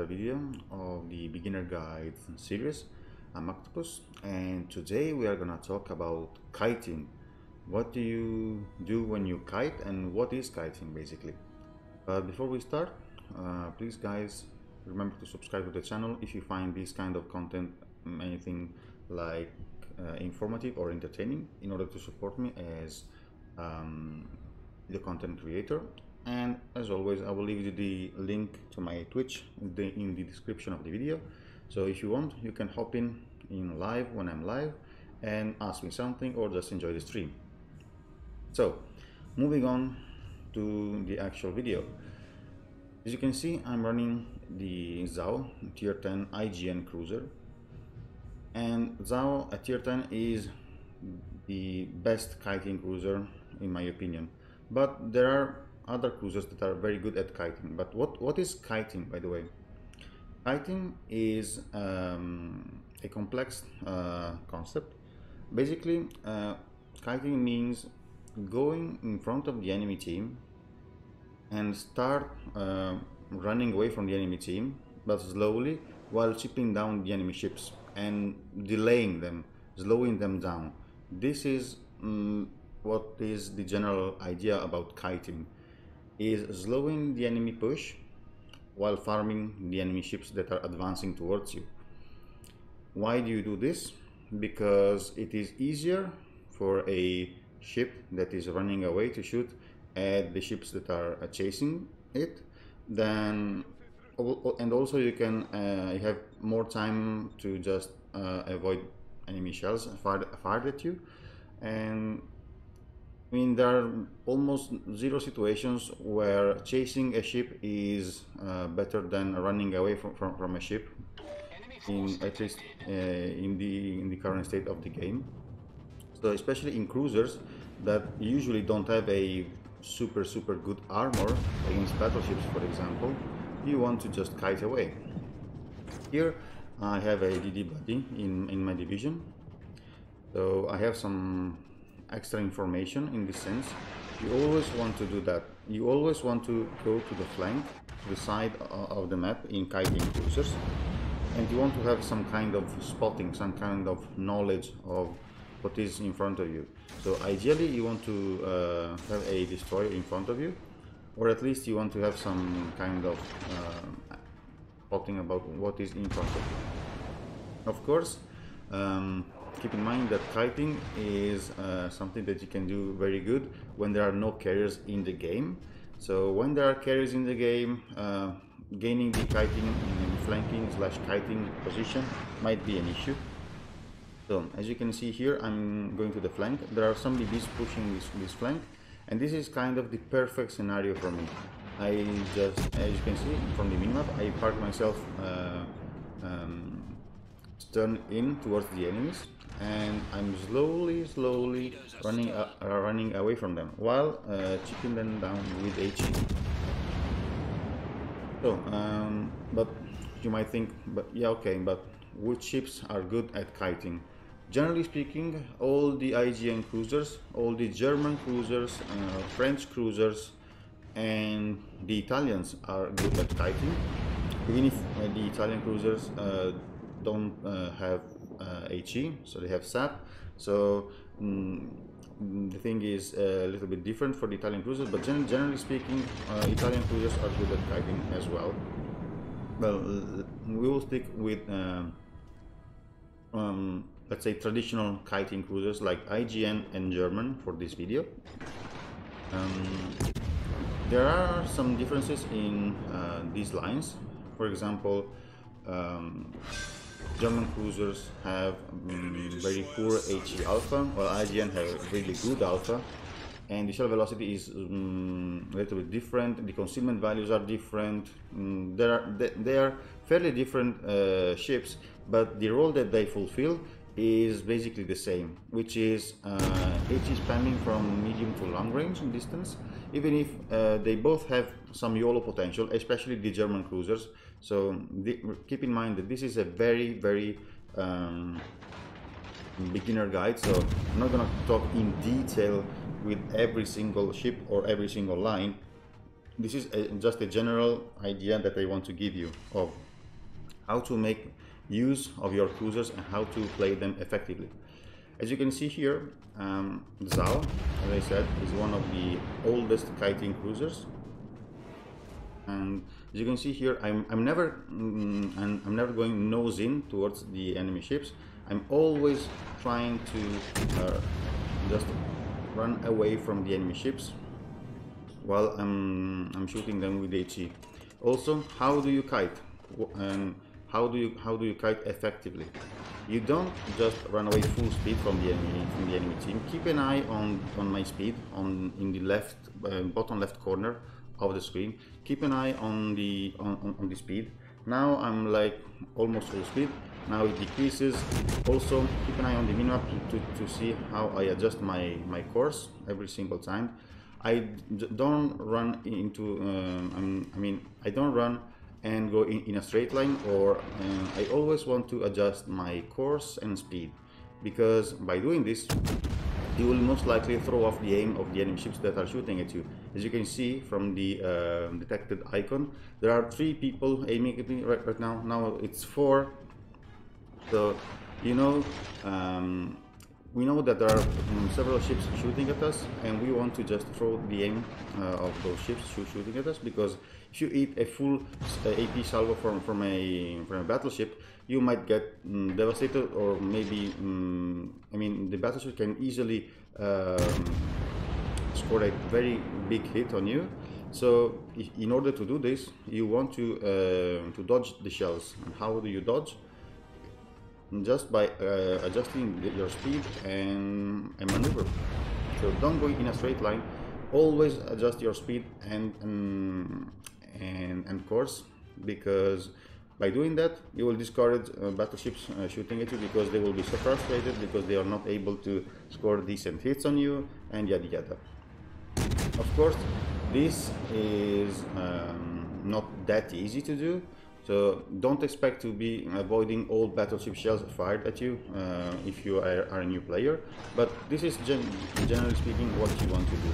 another video of the beginner guide series. I'm Octopus, and today we are gonna talk about kiting. What do you do when you kite, and what is kiting basically? But before we start, please guys remember to subscribe to the channel if you find this kind of content anything like informative or entertaining, in order to support me as the content creator. And as always, I will leave you the link to my Twitch in the description of the video, so if you want, you can hop in live when I'm live and ask me something, or just enjoy the stream. So moving on to the actual video, as you can see, I'm running the Zhao tier 10 IGN cruiser, and Zhao at tier 10 is the best kiting cruiser in my opinion, but there are other cruisers that are very good at kiting. But what is kiting, by the way? Kiting is a complex concept. Basically, kiting means going in front of the enemy team and start running away from the enemy team, but slowly, while chipping down the enemy ships and delaying them, slowing them down. This is what is the general idea about kiting, is slowing the enemy push while farming the enemy ships that are advancing towards you. Why do you do this? Because it is easier for a ship that is running away to shoot at the ships that are chasing it, and also you can have more time to just avoid enemy shells fired at you. And I mean, there are almost zero situations where chasing a ship is better than running away from a ship, at least in the current state of the game. So especially in cruisers that usually don't have a super good armor against battleships, for example, you want to just kite away. Here I have a DD buddy in my division, so I have some extra information in this sense. You always want to do that. You always want to go to the flank, to the side of the map in kiting cruisers, and you want to have some kind of spotting, some kind of knowledge of what is in front of you. So ideally you want to have a destroyer in front of you, or at least you want to have some kind of spotting about what is in front of you. Of course, keep in mind that kiting is something that you can do very good when there are no carriers in the game. So when there are carriers in the game, gaining the kiting in flanking / kiting position might be an issue. So as you can see here, I'm going to the flank. There are some BBs pushing this flank, and this is kind of the perfect scenario for me. I just, as you can see from the minimap, I park myself stern in towards the enemies, and I'm slowly running away from them while chipping them down with HE. So, but you might think, but yeah, okay, but which ships are good at kiting? Generally speaking, all the IGN cruisers, all the German cruisers, French cruisers, and the Italians are good at kiting, even if the Italian cruisers don't have HE, so they have SAP. So the thing is a little bit different for the Italian cruisers, but generally speaking, Italian cruisers are good at kiting as well. Well, we will stick with let's say traditional kiting cruisers like IGN and German for this video. There are some differences in these lines. For example, German cruisers have very poor HE alpha, while IGN have really good alpha, and the shell velocity is a little bit different. The concealment values are different. They are fairly different ships, but the role that they fulfill is basically the same, which is HE spamming from medium to long range in distance, even if they both have some YOLO potential, especially the German cruisers. So keep in mind that this is a very beginner guide, so I'm not gonna talk in detail with every single ship or every single line. This is just a general idea that I want to give you of how to make use of your cruisers and how to play them effectively. As you can see here, Zao, as I said, is one of the oldest kiting cruisers. And as you can see here, I'm never going nose in towards the enemy ships. I'm always trying to just run away from the enemy ships while I'm shooting them with HE. Also, how do you kite? And how do you kite effectively? You don't just run away full speed from the enemy team. Keep an eye on my speed in the left bottom left corner of the screen. Keep an eye on the speed. Now I'm like almost full speed. Now it decreases. Also keep an eye on the minimap to see how I adjust my course every single time. I don't run into I don't run and go in a straight line, or I always want to adjust my course and speed, because by doing this you will most likely throw off the aim of the enemy ships that are shooting at you. As you can see from the detected icon, there are 3 people aiming at me right now. Now it's 4. So you know, we know that there are several ships shooting at us, and we want to just throw the aim of those ships shooting at us, because if you eat a full AP salvo from a battleship, you might get devastated, or maybe the battleship can easily score a very big hit on you. So in order to do this, you want to dodge the shells. And how do you dodge? Just by adjusting your speed and maneuver. So don't go in a straight line. Always adjust your speed and course, because by doing that you will discourage battleships shooting at you, because they will be so frustrated because they are not able to score decent hits on you, and yada yada. Of course, this is not that easy to do. So don't expect to be avoiding all battleship shells fired at you if you are a new player, but this is generally speaking what you want to do.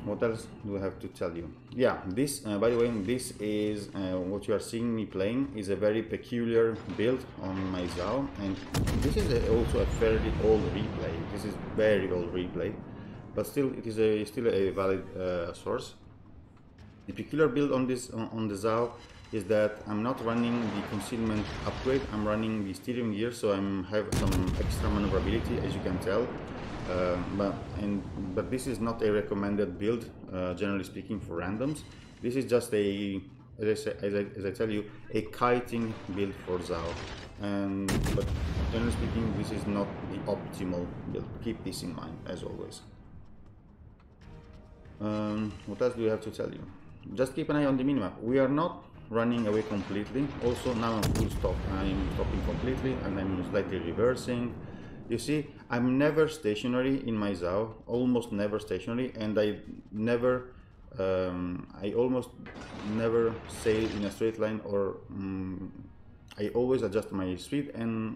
What else do I have to tell you? Yeah, this, by the way, this is what you are seeing me playing is a very peculiar build on my Zao, and this is also a fairly old replay. This is very old replay, but still it is still a valid source. The peculiar build on this on the Zao is that I'm not running the concealment upgrade. I'm running the steering gear, so I have some extra maneuverability, as you can tell. But this is not a recommended build, generally speaking, for randoms. This is just as I tell you, a kiting build for Zao. But generally speaking, this is not the optimal build. Keep this in mind, as always. What else do I have to tell you? Just keep an eye on the minimap. We are not running away completely. Also, now I'm full stop. I'm stopping completely, and I'm slightly reversing. You see, I'm never stationary in my Zao, almost never stationary, and I almost never sail in a straight line, or I always adjust my speed and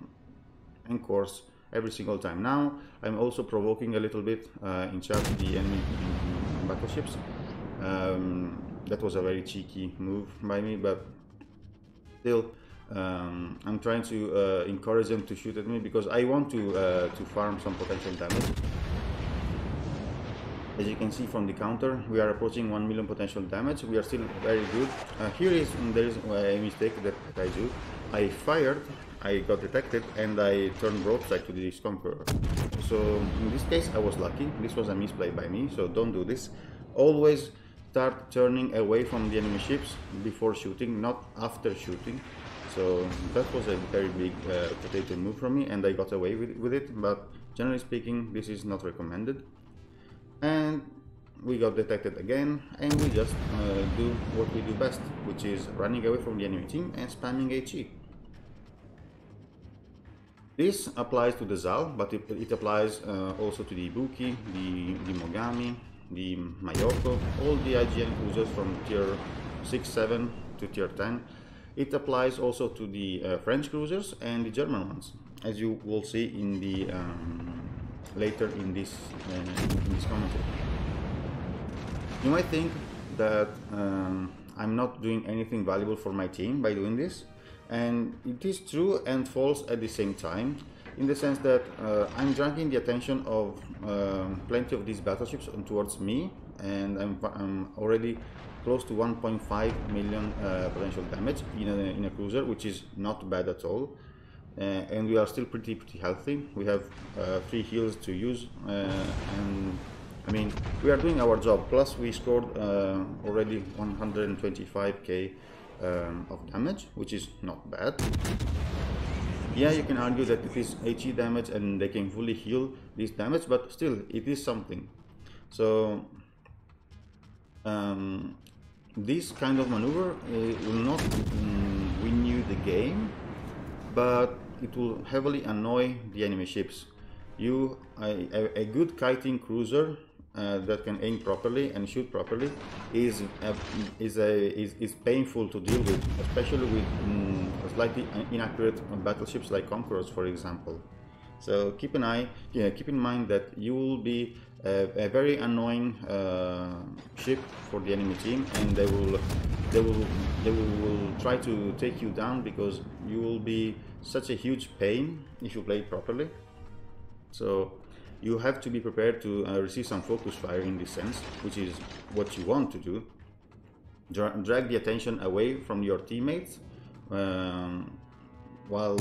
course every single time. Now I'm also provoking a little bit in charge of the enemy battleships. That was a very cheeky move by me, but still I'm trying to encourage them to shoot at me, because I want to farm some potential damage. As you can see from the counter, we are approaching 1 million potential damage. We are still very good. There is a mistake that I do. I fired, I got detected, and I turned broadside to the Conqueror. So in this case I was lucky. This was a misplay by me, so don't do this. Always start turning away from the enemy ships before shooting, not after shooting. So that was a very big potato move from me, and I got away with it, but generally speaking this is not recommended. And we got detected again, and we just do what we do best, which is running away from the enemy team and spamming HE. This applies to the Zao, but it applies also to the Ibuki, the Mogami, the Mayoko, all the IGN cruisers from tier 6-7 to tier 10. It applies also to the French cruisers and the German ones, as you will see in the later in this commentary. You might think that I'm not doing anything valuable for my team by doing this. And it is true and false at the same time, in the sense that I'm drawing the attention of plenty of these battleships towards me, and I'm already close to 1.5 million potential damage in a cruiser, which is not bad at all. And we are still pretty healthy. We have 3 heals to use, and I mean, we are doing our job. Plus, we scored already 125k of damage, which is not bad. Yeah, you can argue that it is HE damage and they can fully heal this damage, but still, it is something. So, this kind of maneuver will not win you the game, but it will heavily annoy the enemy ships. A good kiting cruiser that can aim properly and shoot properly is painful to deal with, especially with slightly inaccurate battleships like Conquerors, for example. So keep in mind that you will be a very annoying ship for the enemy team, and they will try to take you down because you will be such a huge pain if you play it properly. So you have to be prepared to receive some focus fire in this sense, which is what you want to do. Drag the attention away from your teammates while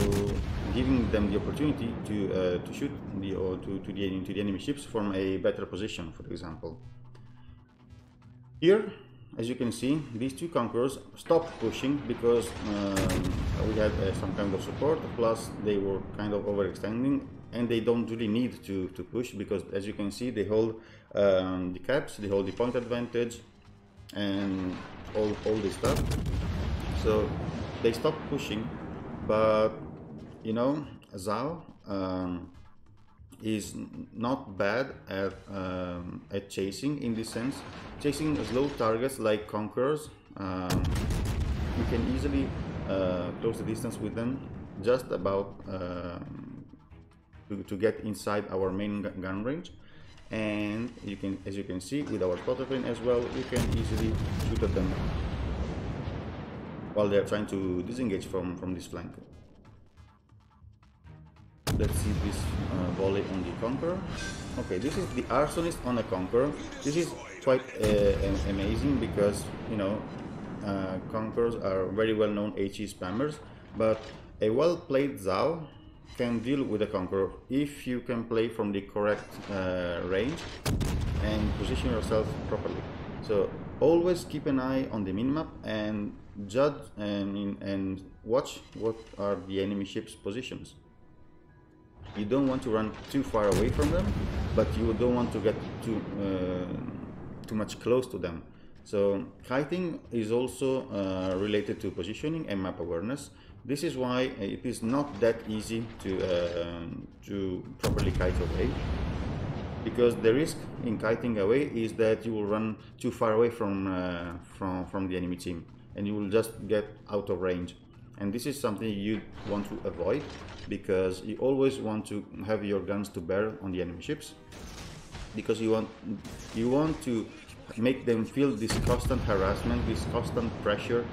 giving them the opportunity to shoot to the enemy ships from a better position, for example. Here, as you can see, these 2 Conquerors stopped pushing because we had some kind of support, plus they were kind of overextending, and they don't really need to push because, as you can see, they hold the caps, they hold the point advantage, and all this stuff. So they stopped pushing, but you know, Zhao is not bad at chasing in this sense. Chasing slow targets like Conquerors, you can easily close the distance with them, just about to get inside our main gun range. And as you can see with our spotter plane as well, we can easily shoot at them while they are trying to disengage from this flank. Let's see this volley on the Conqueror. Okay, this is the Arsonist on a Conqueror. This is quite amazing because, you know, Conquerors are very well known HE spammers, but a well played Zhao can deal with a Conqueror if you can play from the correct range and position yourself properly. So always keep an eye on the minimap and judge and watch what are the enemy ships' positions. You don't want to run too far away from them, but you don't want to get too much close to them. So kiting is also related to positioning and map awareness. This is why it is not that easy to properly kite away, because the risk in kiting away is that you will run too far away from the enemy team, and you will just get out of range. And this is something you want to avoid, because you always want to have your guns to bear on the enemy ships, because you want to make them feel this constant harassment, this constant pressure.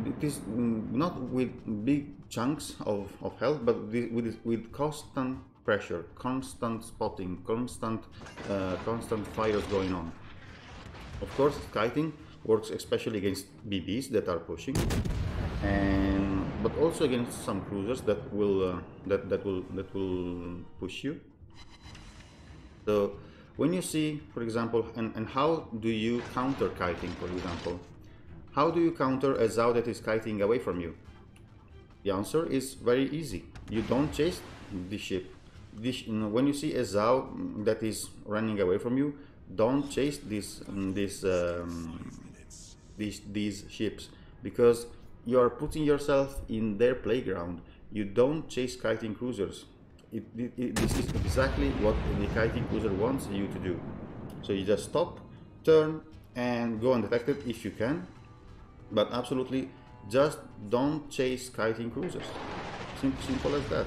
It is not with big chunks of health, but with constant pressure, constant spotting, constant fires going on. Of course, kiting works especially against BBs that are pushing, but also against some cruisers that will push you. So when you see, for example, and how do you counter kiting, for example? How do you counter a Zhao that is kiting away from you? The answer is very easy. You don't chase the ship. When you see a Zhao that is running away from you, don't chase these ships, because you are putting yourself in their playground. You don't chase kiting cruisers. This is exactly what the kiting cruiser wants you to do. So you just stop, turn, and go undetected if you can. But absolutely, just don't chase kiting cruisers. Simple as that.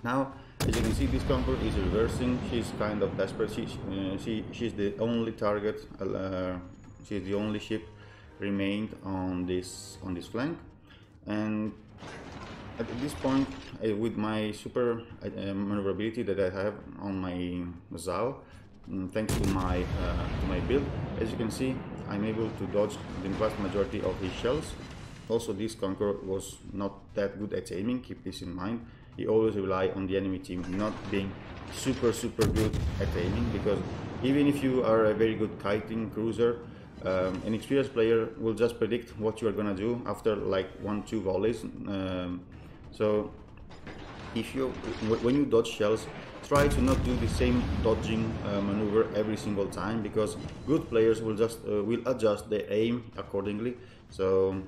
Now, as you can see, this Conqueror is reversing. She's kind of desperate. She's the only target. She's the only ship remained on this flank. And at this point, with my super maneuverability that I have on my Zao, thanks to my build, as you can see, I'm able to dodge the vast majority of his shells. Also, this Conqueror was not that good at aiming, keep this in mind. You always rely on the enemy team not being super good at aiming, because even if you are a very good kiting cruiser, an experienced player will just predict what you are gonna do after like 1-2 volleys. So if when you dodge shells, try to not do the same dodging maneuver every single time, because good players will adjust their aim accordingly. So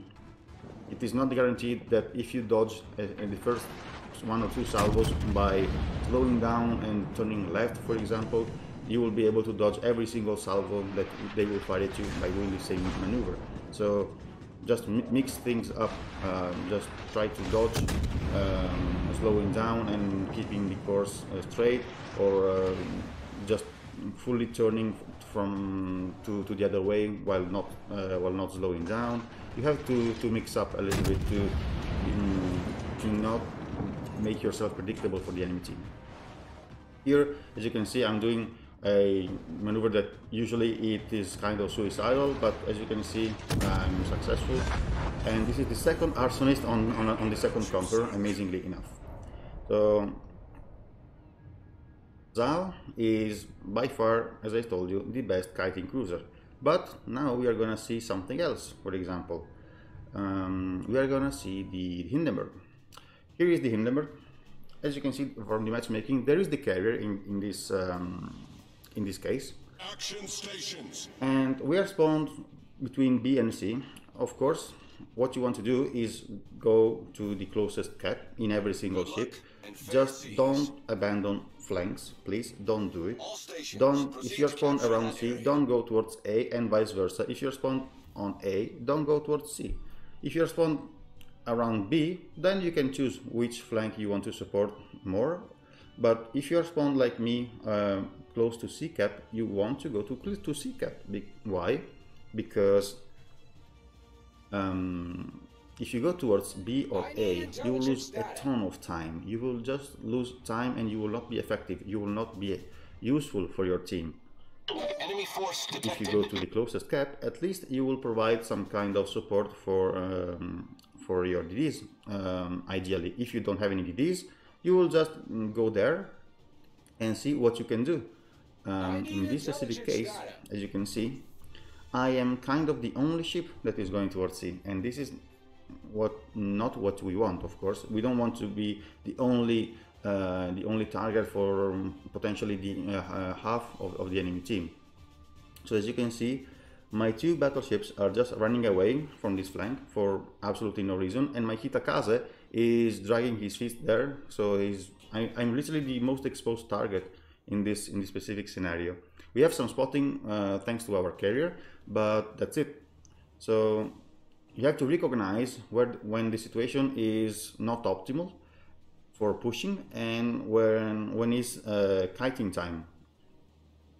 it is not guaranteed that if you dodge in the first 1 or 2 salvos by slowing down and turning left, for example, you will be able to dodge every single salvo that they will fire at you by doing the same maneuver. So just mix things up, just try to dodge, slowing down and keeping the course straight, or just fully turning to the other way while not slowing down. You have to mix up a little bit to not make yourself predictable for the enemy team. Here, as you can see, I'm doing a maneuver that usually it is kind of suicidal, but as you can see, I'm successful. And this is the second arsonist on the second Conqueror, amazingly enough. So Zao is by far, as I told you, the best kiting cruiser. But now we are gonna see something else. For example, we are gonna see the Hindenburg. Here is the Hindenburg. As you can see from the matchmaking, there is the carrier in this case. Action stations. And we are spawned between B and C. Of course, what you want to do is go to the closest cap in every single ship. Just don't abandon flanks, please. Don't do it. If you're spawned around C, don't go towards A, and vice versa. If you're spawned on A, don't go towards C. If you're spawned around B, then you can choose which flank you want to support more. But if you're spawned like me, close to C cap, you want to go to C cap. Why? Because if you go towards B or A, you will lose a ton of time. You will just lose time and you will not be effective. You will not be useful for your team. Enemy force detected. If you go to the closest cap, at least you will provide some kind of support for your DDs. Ideally, if you don't have any DDs, you will just go there and see what you can do. In this specific case, as you can see, I am kind of the only ship that is going towards C, and this is not what we want. Of course, we don't want to be the only target for potentially the half of the enemy team. So as you can see, my 2 battleships are just running away from this flank for absolutely no reason, and my Hitakaze is dragging his feet there. So I'm literally the most exposed target in this specific scenario. We have some spotting thanks to our carrier, but that's it. So you have to recognize when the situation is not optimal for pushing and when is kiting time.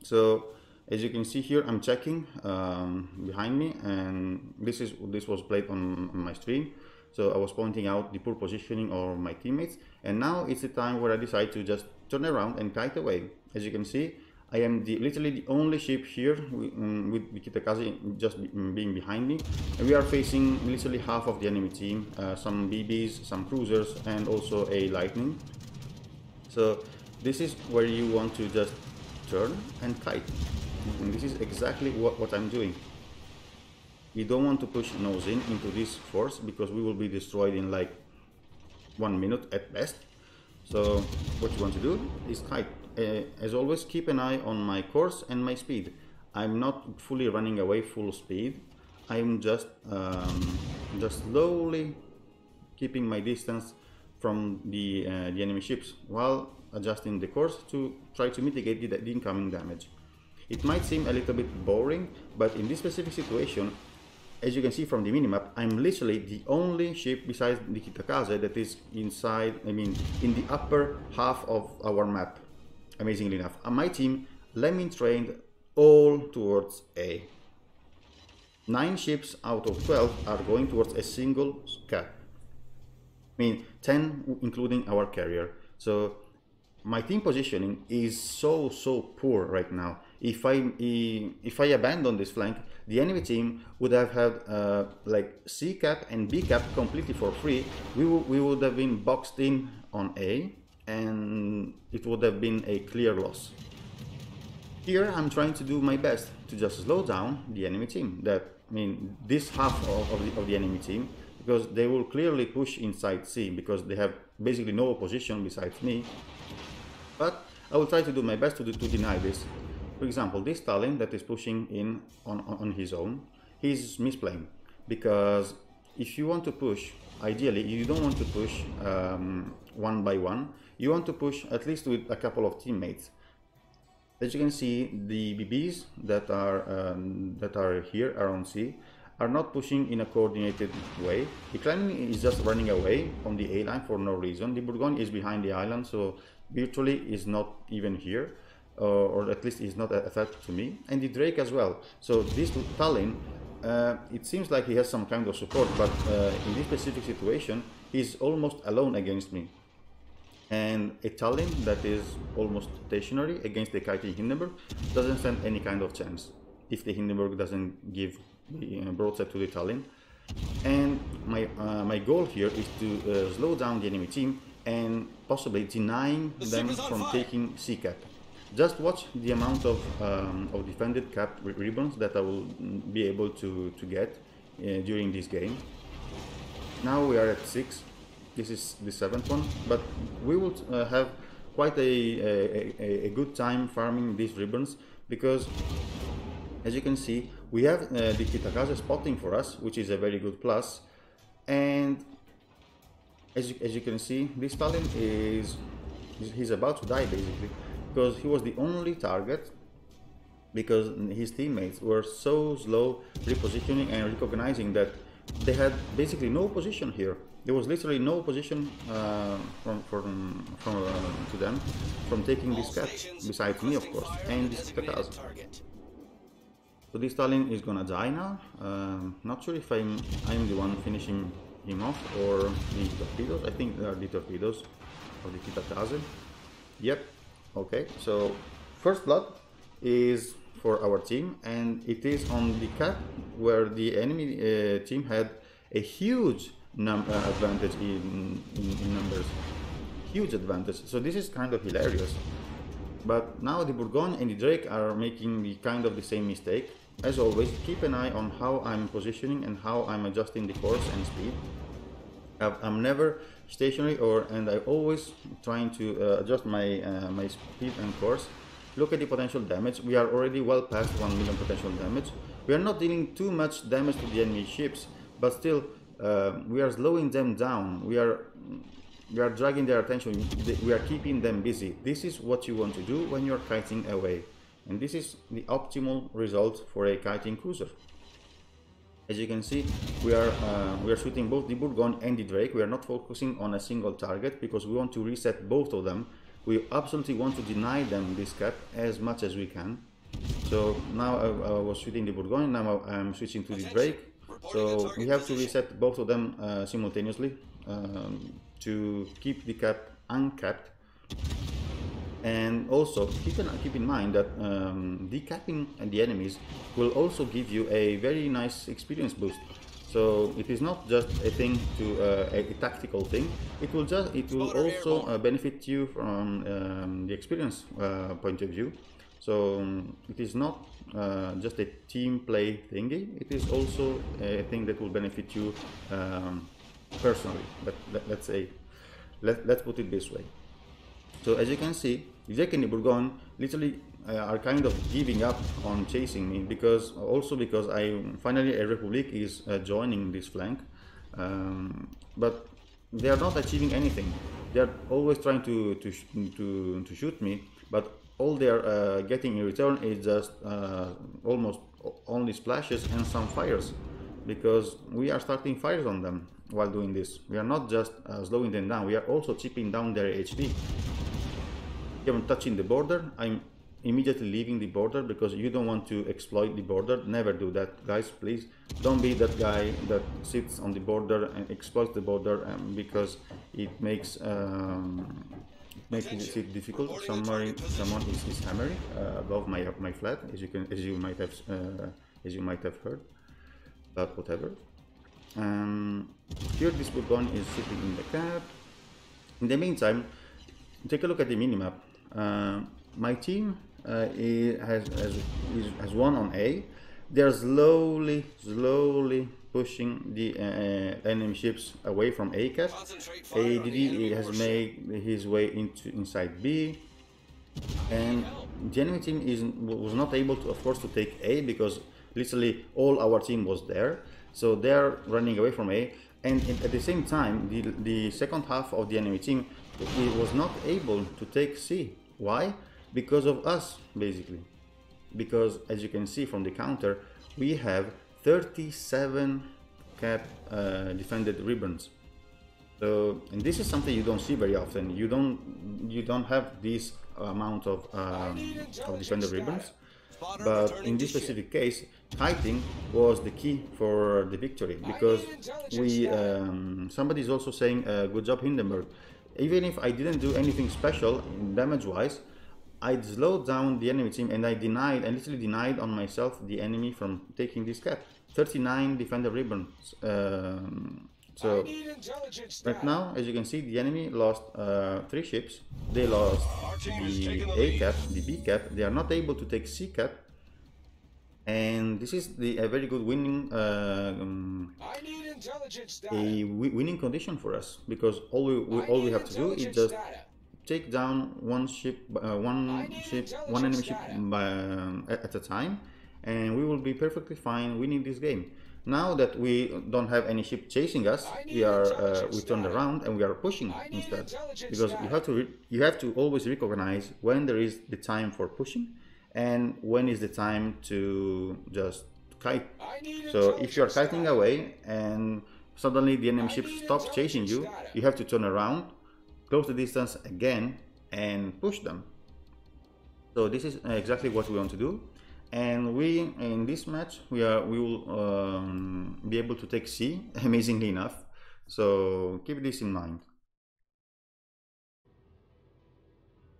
So as you can see here, I'm checking behind me, and this was played on my stream. So I was pointing out the poor positioning of my teammates, and now it's the time where I decide to just turn around and kite away. As you can see, I am literally the only ship here with the Kitakaze just being behind me, and we are facing literally half of the enemy team, some BBs, some cruisers, and also a lightning. So this is where you want to just turn and kite, and this is exactly what I'm doing. We don't want to push nose into this force, because we will be destroyed in like 1 minute at best. So what you want to do is kite. As always, keep an eye on my course and my speed. I'm not fully running away full speed. I'm just slowly keeping my distance from the enemy ships while adjusting the course to try to mitigate the incoming damage. It might seem a little bit boring, but in this specific situation, as you can see from the minimap, I'm literally the only ship besides the Kitakaze that is inside, in the upper half of our map. Amazingly enough, my team lemming trained all towards A. 9 ships out of 12 are going towards a single cap. I mean, 10 including our carrier. So my team positioning is so poor right now. If I abandon this flank, the enemy team would have had like C cap and B cap completely for free. We would have been boxed in on A, and it would have been a clear loss. Here I'm trying to do my best to just slow down the enemy team. This half of the enemy team, because they will clearly push inside C because they have basically no opposition besides me. But I will try to do my best to deny this. For example, this Stalin that is pushing in on his own, he's misplaying, because if you want to push, ideally you don't want to push one by one, you want to push at least with a couple of teammates. As you can see, the BBs that are here around C are not pushing in a coordinated way. The Kremlin is just running away from the A line for no reason. The Bourgogne is behind the island, so virtually is not even here, or at least is not a threat to me. And the Drake as well. So this Tallinn, it seems like he has some kind of support, but in this specific situation, he's almost alone against me. And a Tallinn that is almost stationary against the kiting Hindenburg doesn't stand any kind of chance if the Hindenburg doesn't give the broadside to the Tallinn. And my goal here is to slow down the enemy team and possibly denying them from taking C cap. Just watch the amount of defended cap ribbons that I will be able to get during this game. Now we are at 6. This is the 7th one, but we will have quite a good time farming these ribbons, because as you can see, we have the Kitakaze spotting for us, which is a very good plus. And as you can see, this Stalin he's about to die basically, because he was the only target, because his teammates were so slow repositioning and recognizing that they had basically no position here. There was literally no position to them from taking this cap, besides me of course, and this Kitakaze. So this Stalin is gonna die now. Not sure if I'm the one finishing him off or the torpedoes. I think they are the torpedoes of the Kitakaze. Yep. Okay. So first blood is for our team, and it is on the cap where the enemy team had a huge advantage in numbers. Huge advantage. So this is kind of hilarious. But now the Bourgogne and the Drake are making the same mistake. As always, keep an eye on how I'm positioning and how I'm adjusting the course and speed. I'm never stationary, and I'm always trying to adjust my my speed and course. Look at the potential damage. We are already well past 1 million potential damage. We are not dealing too much damage to the enemy ships, but still we are slowing them down. We are dragging their attention. We are keeping them busy. This is what you want to do when you're kiting away, and this is the optimal result for a kiting cruiser. As you can see, we are shooting both the Bourgogne and the Drake. We are not focusing on a single target because we want to reset both of them. We absolutely want to deny them this cap as much as we can. So now I was shooting the Bourgogne, now I'm switching to the Drake. So we have to reset both of them simultaneously to keep the cap uncapped. And also keep in mind that decapping the enemies will also give you a very nice experience boost. So it is not just a thing to a tactical thing. It will also benefit you from the experience point of view. So it is not just a team play thingy. It is also a thing that will benefit you personally. But let's put it this way. So as you can see, the Drake and the Bourgogne literally are kind of giving up on chasing me, because finally a Republic is joining this flank, but they are not achieving anything. They are always trying to shoot me, but all they are getting in return is just almost only splashes and some fires, because we are starting fires on them while doing this. We are not just slowing them down, we are also chipping down their HP. Even touching the border, I'm immediately leaving the border because you don't want to exploit the border. Never do that, guys, please. Don't be that guy that sits on the border and exploits the border, because it makes it difficult. Someone is hammering above my flat, as you might have heard, but whatever. Here this Bourbon is sitting in the cab. In the meantime, take a look at the minimap. My team has won on A. They're slowly pushing the enemy ships away from A cap. ADD has made his way inside B, and the enemy team was not able to, of course, to take A because literally all our team was there. So they're running away from A, and at the same time, the second half of the enemy team was not able to take C. Why? Because of us, basically. Because as you can see from the counter, we have 37 cap defended ribbons. So, and this is something you don't see very often. You don't have this amount of defended ribbons. But in this specific case, kiting was the key for the victory, because we somebody is also saying good job Hindenburg. Even if I didn't do anything special damage wise, I slowed down the enemy team, and I literally denied on myself the enemy from taking this cap. 39 defender ribbons. So right now, as you can see, the enemy lost 3 ships. They lost the A cap, the B cap. They are not able to take C cap, and this is a very good winning winning condition for us, because all we have to do is just take down one enemy ship at a time, and we will be perfectly fine winning this game. Now that we don't have any ship chasing us, we turned around and we are pushing instead, because you have to always recognize when there is the time for pushing and when is the time to just kite. So if you are kiting away and suddenly the enemy ship stops chasing you, you have to turn around, close the distance again, and push them. So this is exactly what we want to do. And in this match, we will be able to take C, amazingly enough. So keep this in mind.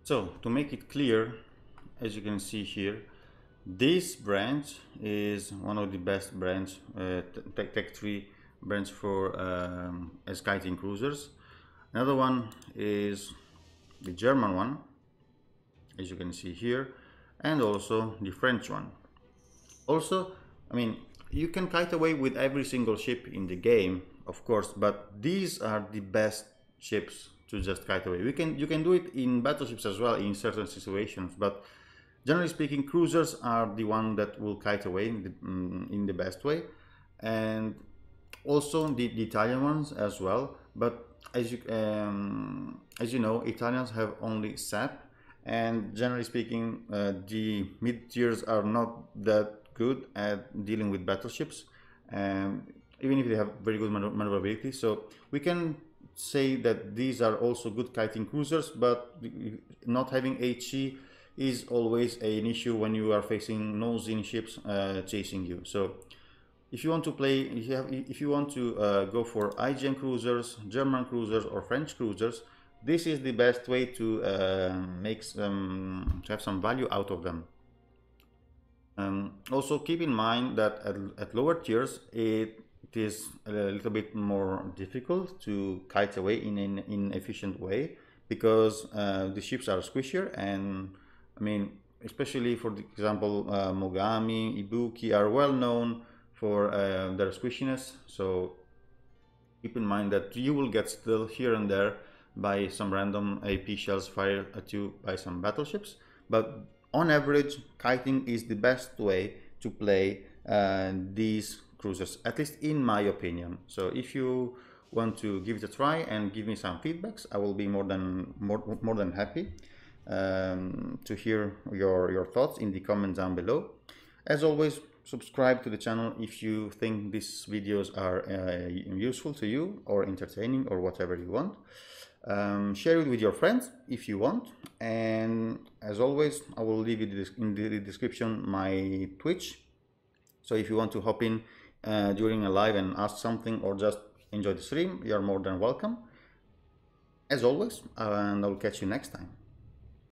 So to make it clear, as you can see here, this branch is one of the best branch, Tech 3 branch for as kiting cruisers. Another one is the German one, as you can see here, and also the French one. Also, I mean, you can kite away with every single ship in the game, of course, but these are the best ships to just kite away. You can do it in battleships as well in certain situations, but generally speaking, cruisers are the one that will kite away in the best way, and also the Italian ones as well. But as you know, Italians have only SAP, and generally speaking, the mid tiers are not that good at dealing with battleships, even if they have very good maneuverability. So we can say that these are also good kiting cruisers, but not having HE is always an issue when you are facing nose-in ships chasing you. So if you want to play, if you want to go for IGN cruisers, German cruisers, or French cruisers, this is the best way to have some value out of them. Also keep in mind that at lower tiers it is a little bit more difficult to kite away in an efficient way, because the ships are squishier, and I mean, especially for example, Mogami, Ibuki are well known for their squishiness. So keep in mind that you will get still here and there by some random AP shells fired at you by some battleships, but on average, kiting is the best way to play these cruisers, at least in my opinion. So if you want to give it a try and give me some feedbacks, I will be more than happy to hear your thoughts in the comments down below. As always, subscribe to the channel if you think these videos are useful to you or entertaining or whatever you want. Share it with your friends if you want, and as always I will leave it in the description my Twitch, so if you want to hop in during a live and ask something or just enjoy the stream, you are more than welcome as always, and I'll catch you next time.